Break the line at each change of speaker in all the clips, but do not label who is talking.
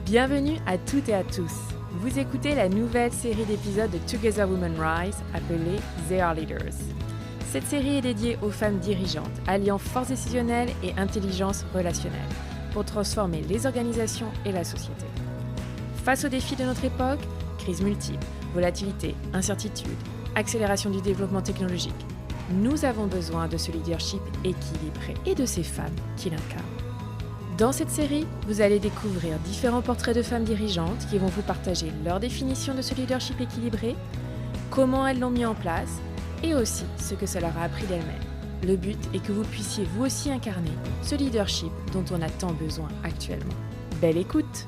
Bienvenue à toutes et à tous. Vous écoutez la nouvelle série d'épisodes de Together Women Rise appelée They Are Leaders. Cette série est dédiée aux femmes dirigeantes, alliant force décisionnelle et intelligence relationnelle pour transformer les organisations et la société. Face aux défis de notre époque, crise multiple, volatilité, incertitude, accélération du développement technologique, nous avons besoin de ce leadership équilibré et de ces femmes qui l'incarnent. Dans cette série, vous allez découvrir différents portraits de femmes dirigeantes qui vont vous partager leur définition de ce leadership équilibré, comment elles l'ont mis en place et aussi ce que ça leur a appris d'elles-mêmes. Le but est que vous puissiez vous aussi incarner ce leadership dont on a tant besoin actuellement. Belle écoute!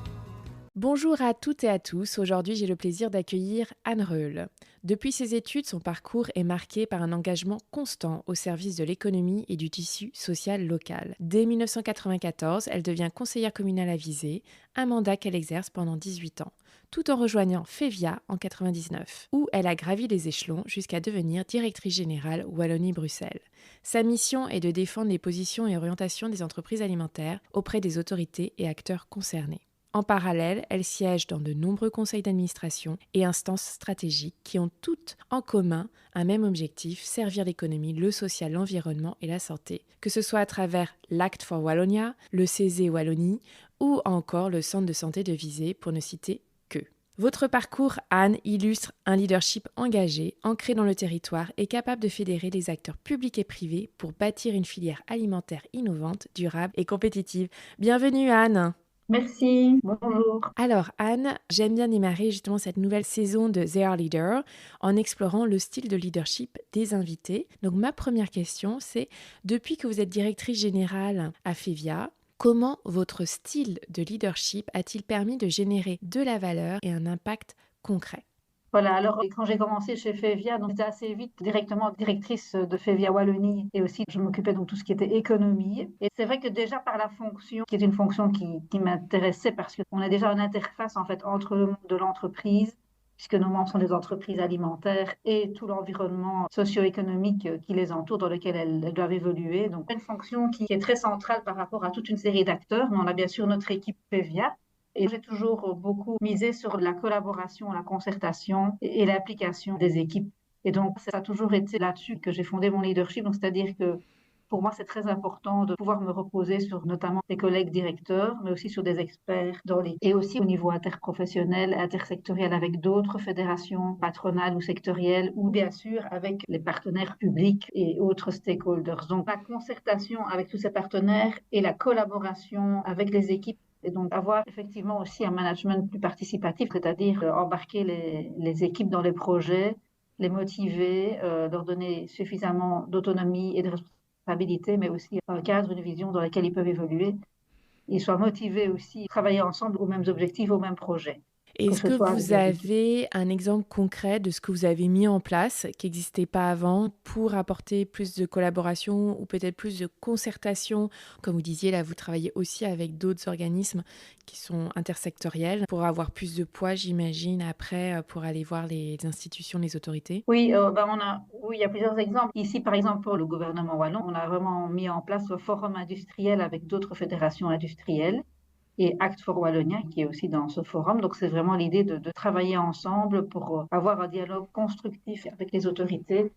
Bonjour à toutes et à tous, aujourd'hui j'ai le plaisir d'accueillir Anne Reul. Depuis ses études, son parcours est marqué par un engagement constant au service de l'économie et du tissu social local. Dès 1994, elle devient conseillère communale à Visé, un mandat qu'elle exerce pendant 18 ans, tout en rejoignant FEVIA en 1999, où elle a gravi les échelons jusqu'à devenir directrice générale Wallonie-Bruxelles. Sa mission est de défendre les positions et orientations des entreprises alimentaires auprès des autorités et acteurs concernés. En parallèle, elle siège dans de nombreux conseils d'administration et instances stratégiques qui ont toutes en commun un même objectif, servir l'économie, le social, l'environnement et la santé, que ce soit à travers l'Act for Wallonia, le CESE Wallonie ou encore le Centre de santé de Visé, pour ne citer que. Votre parcours, Anne, illustre un leadership engagé, ancré dans le territoire et capable de fédérer les acteurs publics et privés pour bâtir une filière alimentaire innovante, durable et compétitive. Bienvenue Anne!
Merci, bonjour.
Alors Anne, j'aime bien démarrer justement cette nouvelle saison de They Are Leaders en explorant le style de leadership des invités. Donc ma première question, c'est depuis que vous êtes directrice générale à FEVIA, comment votre style de leadership a-t-il permis de générer de la valeur et un impact concret ?
Voilà, alors quand j'ai commencé chez FEVIA, donc j'étais assez vite directement directrice de FEVIA Wallonie et aussi je m'occupais de tout ce qui était économie. Et c'est vrai que déjà par la fonction, qui est une fonction qui m'intéressait parce qu'on a déjà une interface en fait entre le monde de l'entreprise, puisque nos membres sont des entreprises alimentaires et tout l'environnement socio-économique qui les entoure, dans lequel elles doivent évoluer. Donc une fonction qui est très centrale par rapport à toute une série d'acteurs, mais on a bien sûr notre équipe FEVIA. Et j'ai toujours beaucoup misé sur la collaboration, la concertation et l'application des équipes. Et donc, ça a toujours été là-dessus que j'ai fondé mon leadership. Donc, c'est-à-dire que pour moi, c'est très important de pouvoir me reposer sur notamment des collègues directeurs, mais aussi sur des experts dans les... et aussi au niveau interprofessionnel, intersectoriel avec d'autres fédérations patronales ou sectorielles, ou bien sûr avec les partenaires publics et autres stakeholders. Donc, la concertation avec tous ces partenaires et la collaboration avec les équipes. Et donc, avoir effectivement aussi un management plus participatif, c'est-à-dire embarquer les équipes dans les projets, les motiver, leur donner suffisamment d'autonomie et de responsabilité, mais aussi un cadre, une vision dans laquelle ils peuvent évoluer. Ils soient motivés aussi à travailler ensemble aux mêmes objectifs, aux mêmes projets. Que
Est-ce
ce
que
soit avec
vous
les équipes.
avez un exemple concret de ce que vous avez mis en place, qui n'existait pas avant, pour apporter plus de collaboration ou peut-être plus de concertation? Comme vous disiez, là, vous travaillez aussi avec d'autres organismes qui sont intersectoriels pour avoir plus de poids, j'imagine, après, pour aller voir les institutions, les autorités.
Oui, oui, il y a plusieurs exemples. Ici, par exemple, pour le gouvernement wallon, on a vraiment mis en place un forum industriel avec d'autres fédérations industrielles et Act for Wallonia, qui est aussi dans ce forum. Donc, c'est vraiment l'idée de travailler ensemble pour avoir un dialogue constructif avec les autorités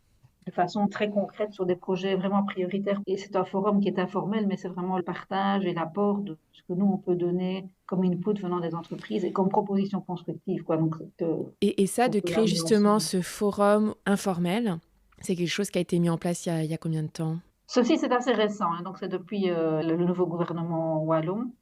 de façon très concrète sur des projets vraiment prioritaires. Et c'est un forum qui est informel, mais c'est vraiment le partage et l'apport de ce que nous, on peut donner comme input venant des entreprises et comme proposition constructive, quoi. Donc,
Et ça,
on
de
peut
créer
l'amener
justement
ensemble.
ce forum informel, c'est quelque chose qui a été mis en place il y a combien de temps?
Ceci, c'est assez récent, hein, donc c'est depuis le nouveau gouvernement wallon.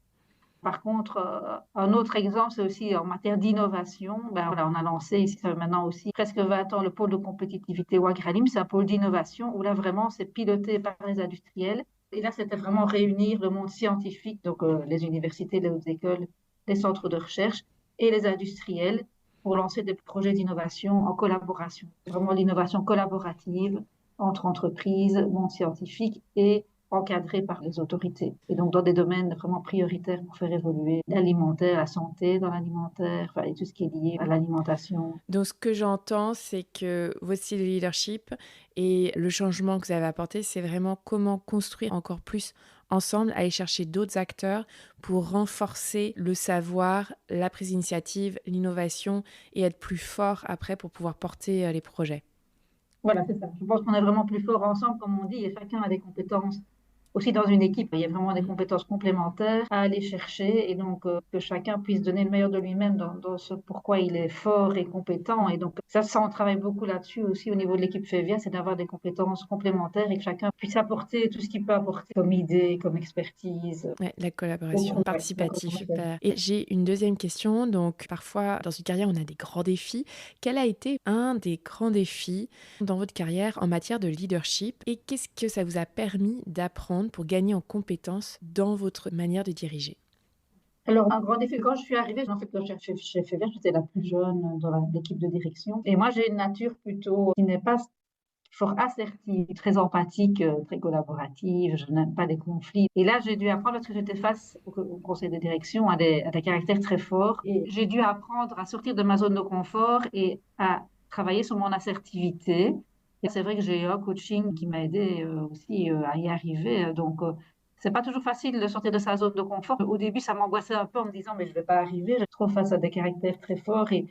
Par contre, un autre exemple, c'est aussi en matière d'innovation. Ben, voilà, on a lancé ici, ça fait maintenant aussi presque 20 ans, le pôle de compétitivité Wagralim. C'est un pôle d'innovation où là, vraiment, c'est piloté par les industriels. Et là, c'était vraiment réunir le monde scientifique, donc les universités, les hautes écoles, les centres de recherche et les industriels pour lancer des projets d'innovation en collaboration. C'est vraiment l'innovation collaborative entre entreprises, monde scientifique et encadrés par les autorités. Et donc, dans des domaines vraiment prioritaires pour faire évoluer l'alimentaire, la santé dans l'alimentaire, enfin, et tout ce qui est lié à l'alimentation.
Donc, ce que j'entends, c'est que votre style de leadership et le changement que vous avez apporté, c'est vraiment comment construire encore plus ensemble aller chercher d'autres acteurs pour renforcer le savoir, la prise d'initiative, l'innovation et être plus fort après pour pouvoir porter les projets.
Voilà, c'est ça. Je pense qu'on est vraiment plus forts ensemble, comme on dit, et chacun a des compétences. Aussi dans une équipe, il y a vraiment des
Mm.
compétences complémentaires à aller chercher et donc que chacun puisse donner le meilleur de lui-même dans ce pourquoi il est fort et compétent. Et donc ça, on travaille beaucoup là-dessus aussi au niveau de l'équipe FEVIA, c'est d'avoir des compétences complémentaires et que chacun puisse apporter tout ce qu'il peut apporter comme idée, comme expertise.
Ouais, la
Au
collaboration
groupe, ouais,
participative,
d'accord.
super. Et j'ai une deuxième question. Donc, parfois, dans une carrière, on a des grands défis. Quel a été un des grands défis dans votre carrière en matière de leadership et qu'est-ce que ça vous a permis d'apprendre pour gagner en compétences dans votre manière de diriger?
Alors, un grand défi, quand je suis arrivée, en fait, quand chez FEVIA, j'étais la plus jeune dans l'équipe de direction. Et moi, j'ai une nature plutôt qui n'est pas fort assertive, très empathique, très collaborative, je n'aime pas les conflits. Et là, j'ai dû apprendre, parce que j'étais face au conseil de direction, à des caractères très forts. Et j'ai dû apprendre à sortir de ma zone de confort et à travailler sur mon assertivité. Et c'est vrai que j'ai eu un coaching qui m'a aidé aussi à y arriver. C'est pas toujours facile de sortir de sa zone de confort. Au début, ça m'angoissait un peu en me disant, mais je vais pas arriver, je suis trop face à des caractères très forts et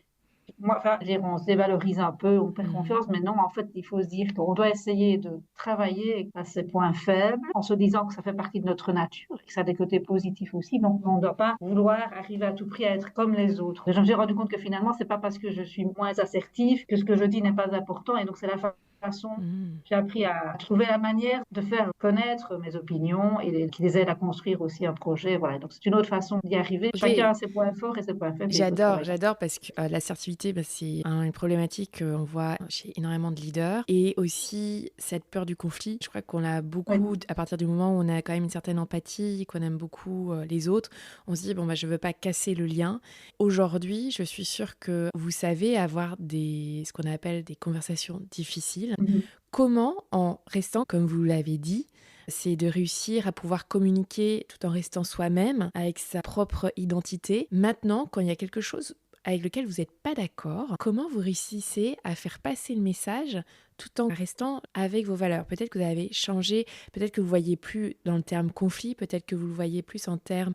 moi, enfin, je veux dire, on se dévalorise un peu, on perd
Mhm.
confiance, mais non, en fait, il faut se dire qu'on doit essayer de travailler à ses points faibles en se disant que ça fait partie de notre nature et que ça a des côtés positifs aussi. Donc, on ne doit pas vouloir arriver à tout prix à être comme les autres. Et je me suis rendu compte que finalement, c'est pas parce que je suis moins assertive que ce que je dis n'est pas important. Et donc, c'est la façon,
Mhm.
j'ai appris à trouver la manière de faire connaître mes opinions et qui les aide à construire aussi un projet. Voilà. Donc, c'est une autre façon d'y arriver. Chacun
Ok,
a ses points forts et ses points faibles et il faut
j'adore,
travailler.
j'adore parce que l'assertivité, bah, c'est une problématique qu'on voit chez énormément de leaders. Et aussi cette peur du conflit. Je crois qu'on a
Oui.
beaucoup, à partir du moment où on a quand même une certaine empathie, qu'on aime beaucoup les autres, on se dit, bon, bah, je veux pas casser le lien. Aujourd'hui, je suis sûre que vous savez avoir ce qu'on appelle des conversations difficiles.
Mhm.
Comment, en restant, comme vous l'avez dit, c'est de réussir à pouvoir communiquer tout en restant soi-même, avec sa propre identité. Maintenant, quand il y a quelque chose avec lequel vous n'êtes pas d'accord, comment vous réussissez à faire passer le message tout en restant avec vos valeurs? Peut-être que vous avez changé, peut-être que vous ne voyez plus dans le terme conflit, peut-être que vous le voyez plus en termes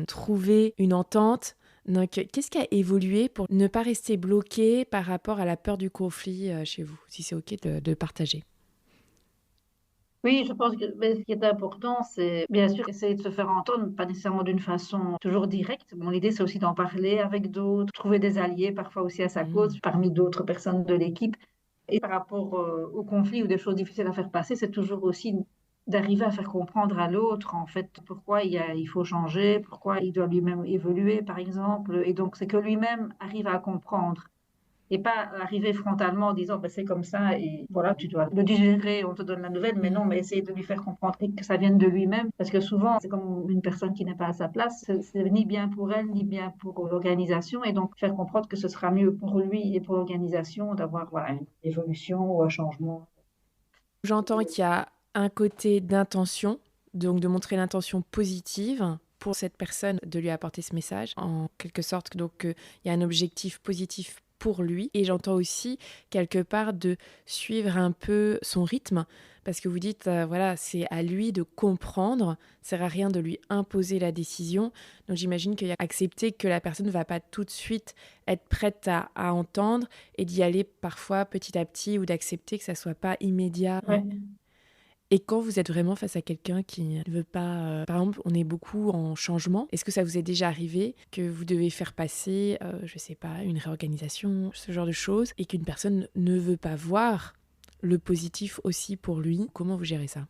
trouver une entente. Donc, qu'est-ce qui a évolué pour ne pas rester bloqué par rapport à la peur du conflit chez vous, si c'est OK de partager?
Oui, je pense que ce qui est important, c'est bien sûr essayer de se faire entendre, pas nécessairement d'une façon toujours directe. Mon idée, c'est aussi d'en parler avec d'autres, trouver des alliés, parfois aussi à sa cause,
Mmh.
parmi d'autres personnes de l'équipe. Et par rapport au conflit ou des choses difficiles à faire passer, c'est toujours aussi d'arriver à faire comprendre à l'autre, en fait, pourquoi il faut changer, pourquoi il doit lui-même évoluer, par exemple. Et donc, c'est que lui-même arrive à comprendre et pas arriver frontalement en disant ben, c'est comme ça et voilà, tu dois le digérer, on te donne la nouvelle, mais non,
Mmh.
mais essayer de lui faire comprendre et que ça vienne de lui-même, parce que souvent, c'est comme une personne qui n'est pas à sa place, c'est ni bien pour elle, ni bien pour l'organisation, et donc faire comprendre que ce sera mieux pour lui et pour l'organisation d'avoir voilà, une évolution ou un changement.
J'entends qu'il y a un côté d'intention, donc de montrer l'intention positive pour cette personne, de lui apporter ce message, en quelque sorte, donc il y a un objectif positif pour lui. Et j'entends aussi, quelque part, de suivre un peu son rythme, parce que vous dites, voilà, c'est à lui de comprendre, ça sert à rien de lui imposer la décision. Donc j'imagine qu'il y a accepter que la personne ne va pas tout de suite être prête à entendre et d'y aller parfois petit à petit ou d'accepter que ça soit pas immédiat.
Ouais.
Et quand vous êtes vraiment face à quelqu'un qui ne veut pas, par exemple, on est beaucoup en changement, est-ce que ça vous est déjà arrivé que vous devez faire passer, je sais pas, une réorganisation, ce genre de choses, et qu'une personne ne veut pas voir le positif aussi pour lui? Comment vous gérez ça?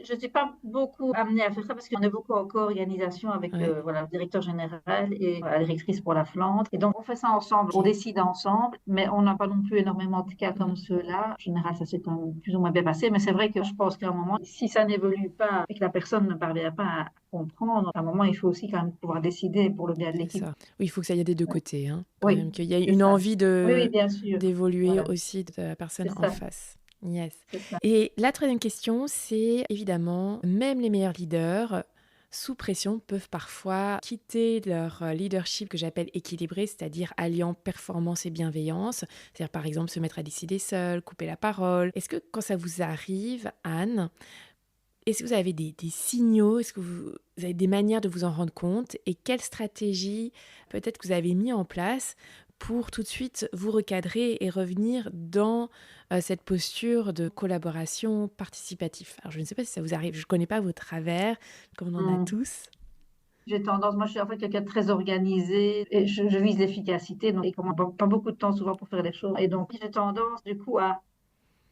Je ne suis pas beaucoup amenée à faire ça parce qu'on est beaucoup en co-organisation avec
Ouais,
voilà, le directeur général et la directrice pour la Flandre. Et donc, on fait ça ensemble, on
ok.
décide ensemble, mais on n'a pas non plus énormément de cas
Mm.
comme ceux-là. En général, ça s'est quand même plus ou moins bien passé, mais c'est vrai que je pense qu'à un moment, si ça n'évolue pas et que la personne ne parvient pas à comprendre, à un moment, il faut aussi quand même pouvoir décider pour le bien de
C'est
l'équipe.
ça. Oui, il faut que ça y ait des deux côtés, hein, quand
Oui,
même, qu'il y ait
c'est
une
ça.
envie
Oui, oui, bien sûr.
d'évoluer
Voilà,
aussi de la
c'est
personne en
ça,
face. Yes.
c'est ça.
Et la troisième question, c'est évidemment, même les meilleurs leaders, sous pression, peuvent parfois quitter leur leadership que j'appelle équilibré, c'est-à-dire alliant performance et bienveillance. C'est-à-dire, par exemple, se mettre à décider seul, couper la parole. Est-ce que quand ça vous arrive, Anne, Est-ce que vous avez des signaux? Est-ce que vous avez des manières de vous en rendre compte? Et quelle stratégie peut-être que vous avez mis en place pour tout de suite vous recadrer et revenir dans cette posture de collaboration participatif? Alors, je ne sais pas si ça vous arrive, je ne connais pas vos travers, comme on en a
Hum.
tous.
Moi je suis en fait quelqu'un de très organisé et je vise l'efficacité, donc et comment pas beaucoup de temps souvent pour faire les choses. Et donc j'ai tendance du coup à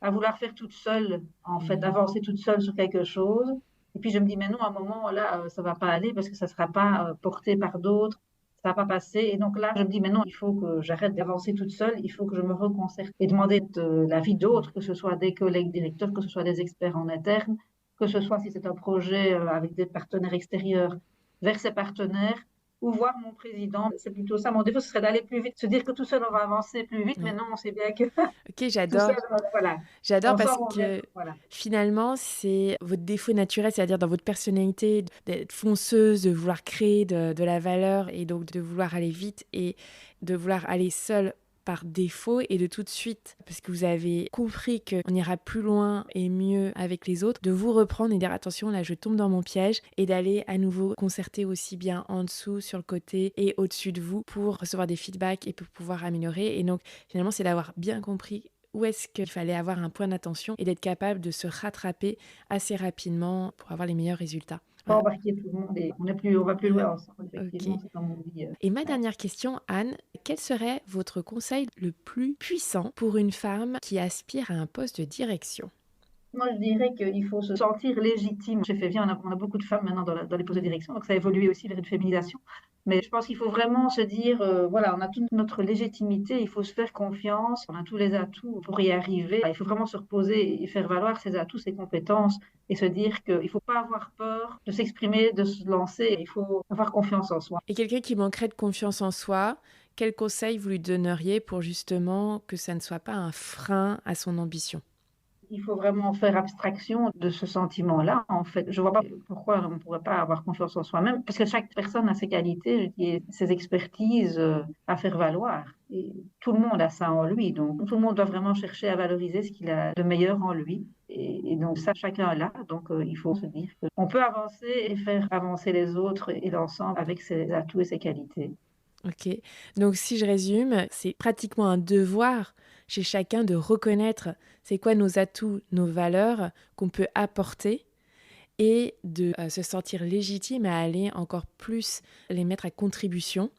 vouloir faire toute seule, en fait, avancer toute seule sur quelque chose. Et puis je me dis, mais non, à un moment, là, ça va pas aller parce que ça sera pas porté par d'autres, ça va pas passer. Et donc là, je me dis, mais non, il faut que j'arrête d'avancer toute seule, il faut que je me reconcerte et demander de l'avis d'autres, que ce soit des collègues directeurs, que ce soit des experts en interne, que ce soit si c'est un projet avec des partenaires extérieurs, vers ces partenaires ou voir mon président. C'est plutôt ça. Mon défaut, ce serait d'aller plus vite, se dire que tout seul, on va avancer plus vite, mais
Ouais.
non, on sait bien que
Ok,
tout
j'adore.
seul, voilà.
J'adore parce
Ensemble, on est,
que
voilà.
finalement, c'est votre défaut naturel, c'est-à-dire dans votre personnalité, d'être fonceuse, de vouloir créer de la valeur et donc de vouloir aller vite et de vouloir aller seul par défaut et de tout de suite, parce que vous avez compris qu'on ira plus loin et mieux avec les autres, de vous reprendre et dire attention, là je tombe dans mon piège et d'aller à nouveau concerter aussi bien en dessous, sur le côté et au-dessus de vous pour recevoir des feedbacks et pour pouvoir améliorer. Et donc finalement, c'est d'avoir bien compris où est-ce qu'il fallait avoir un point d'attention et d'être capable de se rattraper assez rapidement pour avoir les meilleurs résultats.
Pas
Voilà.
embarquer tout le monde et on va plus
Ouais.
loin ensemble, effectivement,
Ok.
c'est comme on dit.
Et ma
Ouais.
dernière question, Anne, quel serait votre conseil le plus puissant pour une femme qui aspire à un poste de direction?
Moi, je dirais qu'il faut se sentir légitime. Chez Févien, on a beaucoup de femmes maintenant dans les postes de direction, donc ça a évolué aussi vers une féminisation. Mais je pense qu'il faut vraiment se dire, voilà, on a toute notre légitimité, il faut se faire confiance, on a tous les atouts pour y arriver. Il faut vraiment se reposer et faire valoir ses atouts, ses compétences, et se dire qu'il ne faut pas avoir peur de s'exprimer, de se lancer, il faut avoir confiance en soi.
Et quelqu'un qui manquerait de confiance en soi, quel conseil vous lui donneriez pour justement que ça ne soit pas un frein à son ambition?
Il faut vraiment faire abstraction de ce sentiment-là, en fait. Je vois pas pourquoi on ne pourrait pas avoir confiance en soi-même, parce que chaque personne a ses qualités et ses expertises à faire valoir. Et tout le monde a ça en lui, donc tout le monde doit vraiment chercher à valoriser ce qu'il a de meilleur en lui. Et donc ça, chacun l'a. Donc il faut se dire qu'on peut avancer et faire avancer les autres et l'ensemble avec ses atouts et ses qualités.
Ok. Donc si je résume, c'est pratiquement un devoir chez chacun de reconnaître c'est quoi nos atouts, nos valeurs qu'on peut apporter et de se sentir légitime à aller encore plus les mettre à contribution.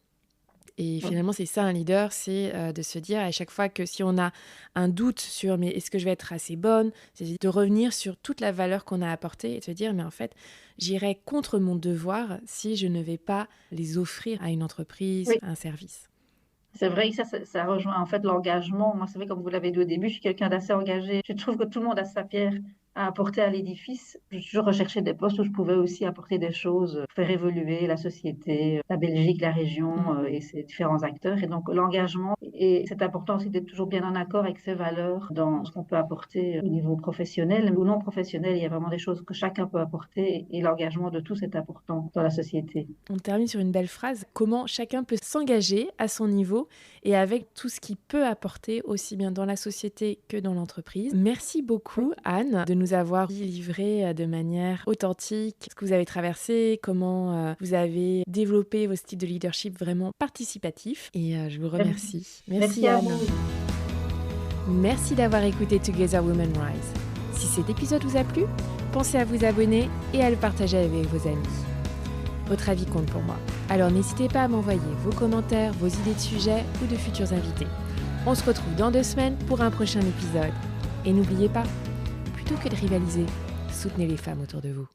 Et finalement, c'est ça un leader, c'est de se dire à chaque fois que si on a un doute sur mais est-ce que je vais être assez bonne, c'est de revenir sur toute la valeur qu'on a apportée et de se dire mais en fait, j'irai contre mon devoir si je ne vais pas les offrir à une entreprise,
Oui.
à un service.
C'est vrai que ça rejoint en fait l'engagement. Moi, c'est vrai, comme vous l'avez dit au début, je suis quelqu'un d'assez engagé. Je trouve que tout le monde a sa pierre à apporter à l'édifice. J'ai toujours recherché des postes où je pouvais aussi apporter des choses, faire évoluer la société, la Belgique, la
Mm.
région et ses différents acteurs. Et donc, l'engagement, et c'est important aussi d'être toujours bien en accord avec ses valeurs dans ce qu'on peut apporter au niveau professionnel ou non professionnel. Il y a vraiment des choses que chacun peut apporter et l'engagement de tous est important dans la société.
On termine sur une belle phrase. Comment chacun peut s'engager à son niveau et avec tout ce qu'il peut apporter aussi bien dans la société que dans l'entreprise. Merci beaucoup, Anne, de nous avoir livré de manière authentique ce que vous avez traversé, comment vous avez développé vos styles de leadership vraiment participatifs. Et je vous remercie.
Merci
Merci,
à
Anne.
vous.
Merci d'avoir écouté Together Women Rise. Si cet épisode vous a plu, pensez à vous abonner et à le partager avec vos amis. Votre avis compte pour moi. Alors n'hésitez pas à m'envoyer vos commentaires, vos idées de sujets ou de futurs invités. On se retrouve dans 2 semaines pour un prochain épisode. Et n'oubliez pas, plutôt que de rivaliser, soutenez les femmes autour de vous.